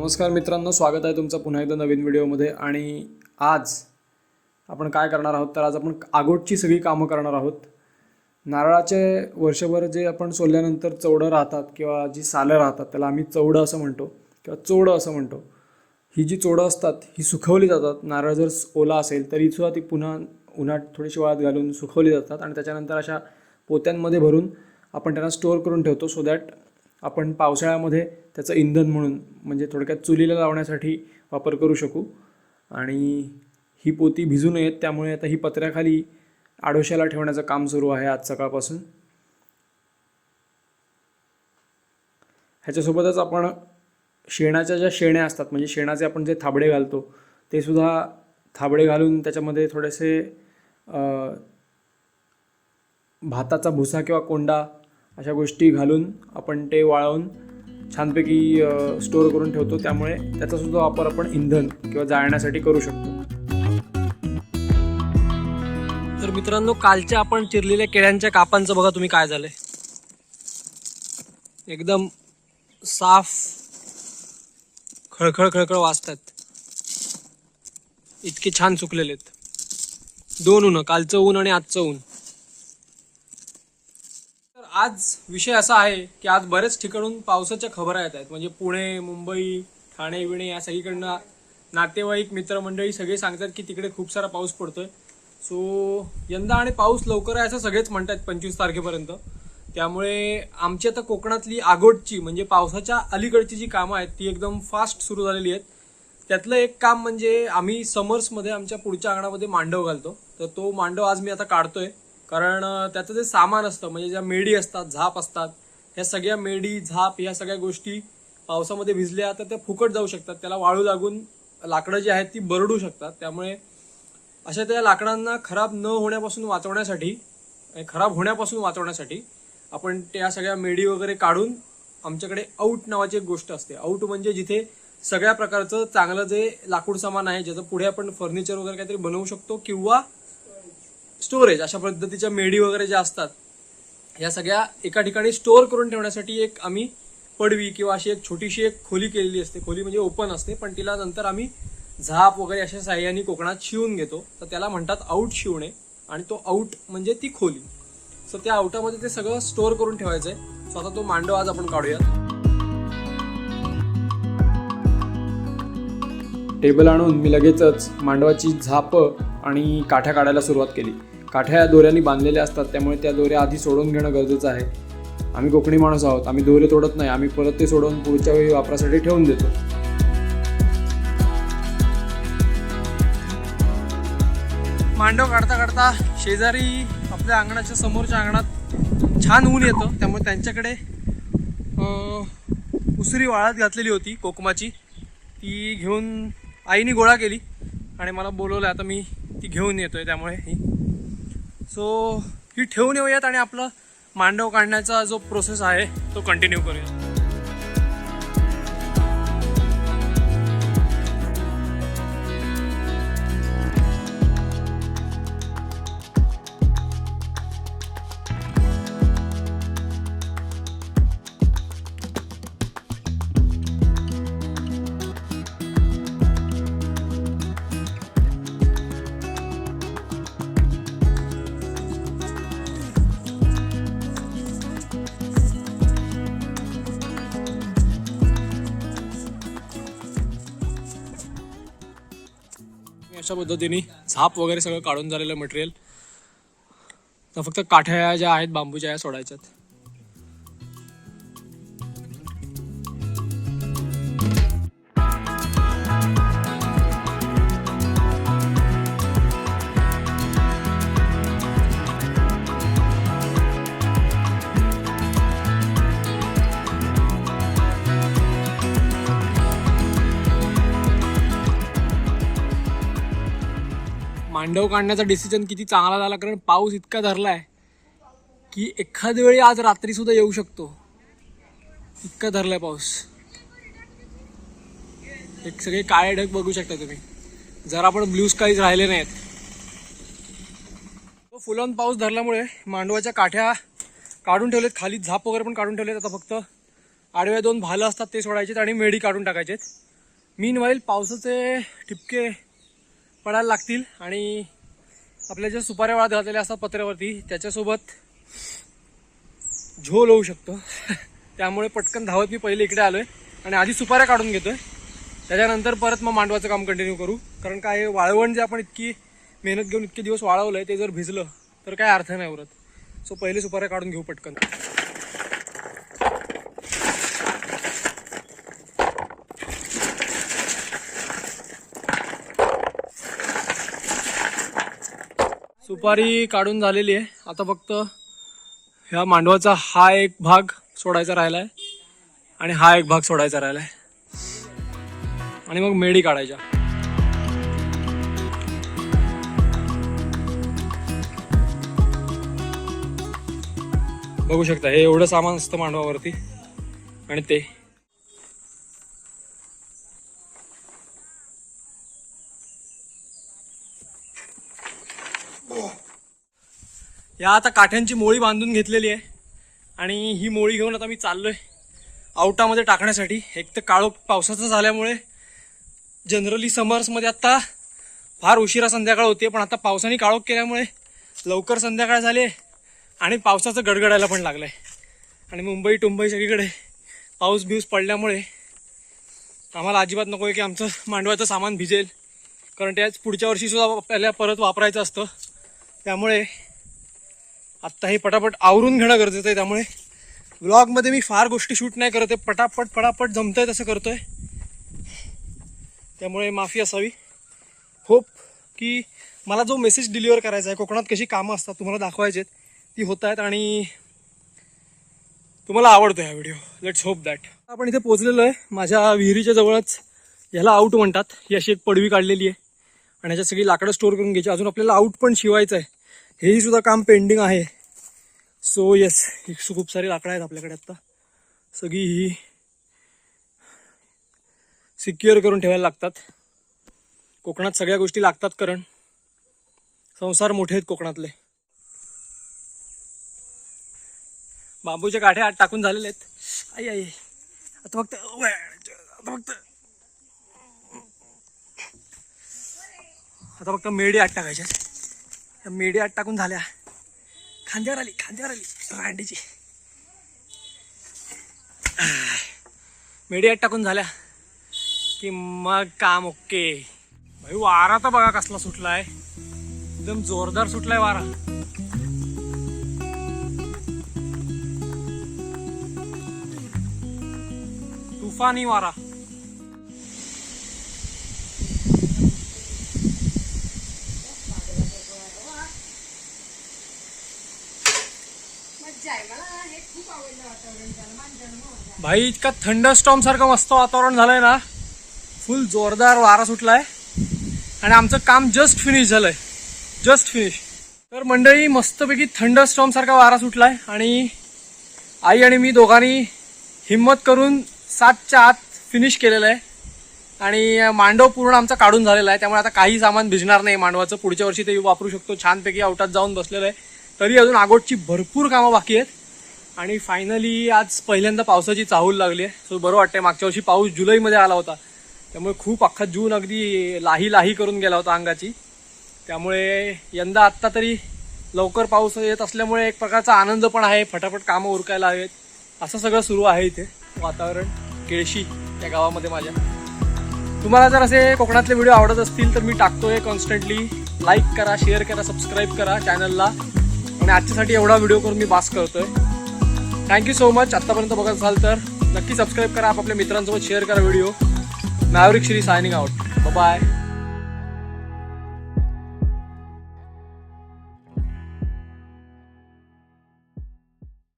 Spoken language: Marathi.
नमस्कार मित्रांनो, स्वागत आहे तुमचं पुन्हा एकदा नवीन व्हिडिओमध्ये। आणि आज आपण काय करणार आहोत तर आज आपण आगोटची सगळी कामं करणार आहोत। नारळाचे वर्षभर जे आपण सोलल्यानंतर चवडं राहतात किंवा जी सालं राहतात त्याला आम्ही चवडं असं म्हणतो किंवा चोडं असं म्हणतो। ही जी चोडं असतात ही सुकवली जातात। नारळ जर ओला असेल तरी सुद्धा ती पुन्हा उन्हात थोडीशी वाळत घालून सुकवली जातात आणि त्याच्यानंतर अशा पोत्यांमध्ये भरून आपण त्यांना स्टोअर करून ठेवतो सो दॅट आपण पावसाळ्यामध्ये त्याचं इंधन म्हणून म्हणजे थोडक्यात चुलीला लावण्यासाठी वापर करू शकू। आणि ही पोती भिजू नयेत त्यामुळे आता ही पत्र्याखाली आडोशाला ठेवण्याचं काम सुरू आहे आज सकाळपासून। ह्याच्यासोबतच आपण शेणाच्या ज्या शेण्या असतात म्हणजे शेणाचे आपण जे थाबडे घालतो ते सुद्धा थाबडे घालून त्याच्यामध्ये थोडेसे भाताचा भुसा किंवा कोंडा अशा गोष्टी घालून आपण ते वाळवून छानपैकी स्टोअर करून ठेवतो। त्यामुळे त्याचा सुद्धा वापर आपण इंधन किंवा जाळण्यासाठी करू शकतो। तर मित्रांनो, कालच्या आपण चिरलेल्या केळ्यांच्या कापांचं बघा तुम्ही काय झालंय। एकदम साफ खळखळ खळखळ वाजतात, इतके छान सुकलेले आहेत। दोन ऊन, कालचं ऊन आणि आजचं ऊन। आज विषय असा आहे की आज बरेच ठिकाणून पावसाच्या खबरा येत आहेत। म्हणजे पुणे, मुंबई, ठाणे विणे या सगळीकडनं नातेवाईक मित्रमंडळी सगळे सांगतात की तिकडे खूप सारा पाऊस पडतोय। सो यंदा आणि पाऊस लवकर आहे असं सगळेच म्हणतात 25 तारखेपर्यंत। त्यामुळे आमची आता कोकणातली आगोटची म्हणजे पावसाच्या अलीकडची जी कामं आहेत ती एकदम फास्ट सुरू झालेली आहेत। त्यातलं एक काम म्हणजे आम्ही समर्समध्ये आमच्या पुढच्या अंगणामध्ये मांडव घालतो। तर तो मांडव आज मी आता काढतोय, कारण त्याचं जे सामान असतं म्हणजे ज्या मेडी असतात, झाप असतात, ह्या सगळ्या मेडी झाप ह्या सगळ्या गोष्टी पावसामध्ये भिजल्या तर त्या फुकट जाऊ शकतात, त्याला वाळू लागून लाकडं जी आहेत ती बरडू शकतात। त्यामुळे अशा त्या लाकडांना खराब होण्यापासून वाचवण्यासाठी आपण त्या सगळ्या मेडी वगैरे काढून आमच्याकडे आऊट नावाची एक गोष्ट असते। आऊट म्हणजे जिथे सगळ्या प्रकारचं चांगलं जे लाकूड सामान आहे ज्याचं पुढे आपण फर्निचर वगैरे काहीतरी बनवू शकतो किंवा स्टोरेज, अशा पद्धतीच्या मेडी वगैरे ज्या असतात या सगळ्या एका ठिकाणी स्टोअर करून ठेवण्यासाठी एक आम्ही पडवी किंवा अशी एक छोटीशी एक खोली केलेली असते। खोली म्हणजे ओपन असते, पण तिला नंतर आम्ही झाप वगैरे अशा साह्याने कोकणात शिवून घेतो। तर त्याला म्हणतात आऊट शिवणे, आणि तो आऊट म्हणजे ती खोली। सो त्या आऊटामध्ये ते सगळं स्टोअर करून ठेवायचं आहे। सो आता तो मांडव आज आपण काढूयात। टेबल आणून मी लगेचच मांडवाची झाप आणि काठ्या काढायला सुरुवात केली। काठ्या दोऱ्यांनी बांधलेल्या असतात त्यामुळे त्या दोऱ्या आधी सोडून घेणं गरजेचं आहे। आम्ही कोकणी माणूस आहोत, आम्ही दोरे तोडत नाही, आम्ही परत ते सोडून पुढच्या वेळी वापरासाठी ठेवून देतो। मांडव काढता काढता शेजारी आपल्या अंगणाच्या समोरच्या अंगणात छान ऊन येतं, त्यामुळे त्यांच्याकडे उसरी वाळत घातलेली होती कोकमाची, ती घेऊन आईने गोळा केली आणि मला बोलवलं। आता मी ती घेऊन येतोय, त्यामुळे ही ठेवून येऊयात आणि आपलं मांडव काढण्याचा जो प्रोसेस आहे तो कंटिन्यू करूया। अशा पद्धतीने झाप वगैरे सगळं काढून झालेलं मटेरियल, तर फक्त काठ्या ज्या आहेत बांबूच्या सोडायच्यात। मांडव काढण्याचा डिसिजन किती चांगला झाला, कारण पाऊस इतका धरलाय की एखाद्या वेळी आज रात्री सुद्धा येऊ शकतो, इतका धरलाय पाऊस। एक सगळे काळे ढग बघू शकता तुम्ही, जरा पण ब्लू स्काईज राहिले नाहीत। फुल ऑन पाऊस धरल्यामुळे मांडवाच्या काठ्या काढून ठेवलेत, खाली झाप वगैरे पण काढून ठेवलेत। आता फक्त आडव्या दोन भालं असतात ते सोडायचे आणि मेढी काढून टाकायचे। मीनवाईल पावसाचे ठिपके पडायला लागतील आणि आपल्या ज्या सुपाऱ्या वाळत घातलेल्या असतात पत्र्यावरती त्याच्यासोबत झोल होऊ शकतो. त्यामुळे पटकन धावत मी पहिले इकडे आलोय आणि आधी सुपाऱ्या काढून घेतोय. त्याच्यानंतर परत मग मांडवाचं काम कंटिन्यू करू. कारण काय वाळवण जे आपण इतकी मेहनत घेऊन इतके दिवस वाळवलंय ते जर भिजलं तर काय अर्थ नाही उरत. सो पहिले सुपाऱ्या काढून घेऊ पटकन. सुपारी काढून झालेली आहे. आता फक्त ह्या मांडवाचा हा एक भाग सोडायचा राहिलाय आणि हा एक भाग सोडायचा राहिलाय आणि मग मेडी काढायच्या. बघू शकता हे एवढं सामान असतं मांडवावरती आणि ते या आता काठ्यांची मोळी बांधून घेतलेली आहे आणि ही मोळी घेऊन आता मी चाललोय आवटामध्ये टाकण्यासाठी. एक तर काळोख पावसाचं झाल्यामुळे जनरली समर्समध्ये आत्ता फार उशिरा संध्याकाळ होते, पण आता पावसाने काळोख केल्यामुळे लवकर संध्याकाळ झाली आणि पावसाचं गडगडायला पण लागलंय. आणि मुंबई टुंबई सगळीकडे पाऊस बिऊस पडल्यामुळे आम्हाला अजिबात नको आहे की आमचं मांडवाचं सामान भिजेल, कारण त्याच पुढच्या वर्षी सुद्धा आपल्याला परत वापरायचं असतं. त्यामुळे आत्ता हे पटापट आवरून घेणं गरजेचं आहे. त्यामुळे व्लॉगमध्ये मी फार गोष्टी शूट नाही करत आहे, पटापट जमतंय तसं करतोय. त्यामुळे माफी असावी. होप की मला जो मेसेज डिलिव्हर करायचा आहे, कोकणात कशी कामं असतात तुम्हाला दाखवायचे ती होत आहेत आणि तुम्हाला आवडतो हा व्हिडिओ. Let's hope that. आपण इथे पोहोचलेलो आहे माझ्या विहिरीच्या जवळच. याला आऊट म्हणतात. ही अशी एक पडवी काढलेली आहे आणि ह्याच्यात सगळी लाकडं स्टोअर करून घ्यायची. अजून आपल्याला आऊट पण शिवायचं आहे, हेही सुद्धा काम पेंडिंग आहे. सो येस, खूप सारी लाकडं आहेत आपल्याकडे आता. सगळी ही सिक्युअर करून ठेवायला लागतात. कोकणात सगळ्या गोष्टी लागतात कारण संसार मोठे आहेत कोकणातले. बांबूच्या काठ्या आत टाकून झालेले आहेत. आई आता फक्त मेडी आत टाकायच्या. त्या मेडी आत टाकून झाल्या. खांद्यावर आली रांडीची. मेडी आत टाकून झाल्या की मग काम ओके. भाई वारा तर बघा कसला सुटलाय, एकदम जोरदार सुटलाय वारा. तुफानी वारा. भाई इतका थंडरस्टॉर्म सारखं मस्त वातावरण झालंय ना. फुल जोरदार वारा सुटलाय आणि आमचं काम जस्ट फिनिश झालंय. तर मंडळी मस्तपैकी थंडरस्टॉर्म सारखा वारा सुटलाय आणि आई आणि मी दोघांनी हिम्मत करून 7च्या आत फिनिश केलेलं आहे आणि मांडव पूर्ण आमचा काढून झालेला आहे. त्यामुळे आता काही सामान भिजणार नाही मांडवाचं. पुढच्या वर्षी ते वापरू शकतो. छानपैकी आवटात जाऊन बसलेलं आहे. तरी अजून आगोटची भरपूर कामं बाकी आहेत आणि फायनली आज पहिल्यांदा पावसाची चाहूल लागली आहे. सो बरं वाटतंय. मागच्या वर्षी पाऊस जुलैमध्ये आला होता, त्यामुळे खूप अख्खा जून अगदी लाही करून गेला होता अंगाची. त्यामुळे यंदा आत्ता तरी लवकर पाऊस येत असल्यामुळे एक प्रकारचा आनंद पण आहे. फटाफट कामं उरकायला हवेत असं सगळं सुरू आहे इथे वातावरण. केळशी या गावामध्ये माझ्या. तुम्हाला जर असे कोकणातले व्हिडिओ आवडत असतील तर मी टाकतोय कॉन्स्टंटली. लाईक करा, शेअर करा, सबस्क्राईब करा चॅनलला. आणि आजच्यासाठी एवढा व्हिडिओ करून मी बास करतोय. Thank you so much. आत्तापर्यंत बघत असाल तर नक्की सबस्क्राईब करा, आपापल्या मित्रांसोबत शेअर करा video. Maverick Shri signing out. Bye.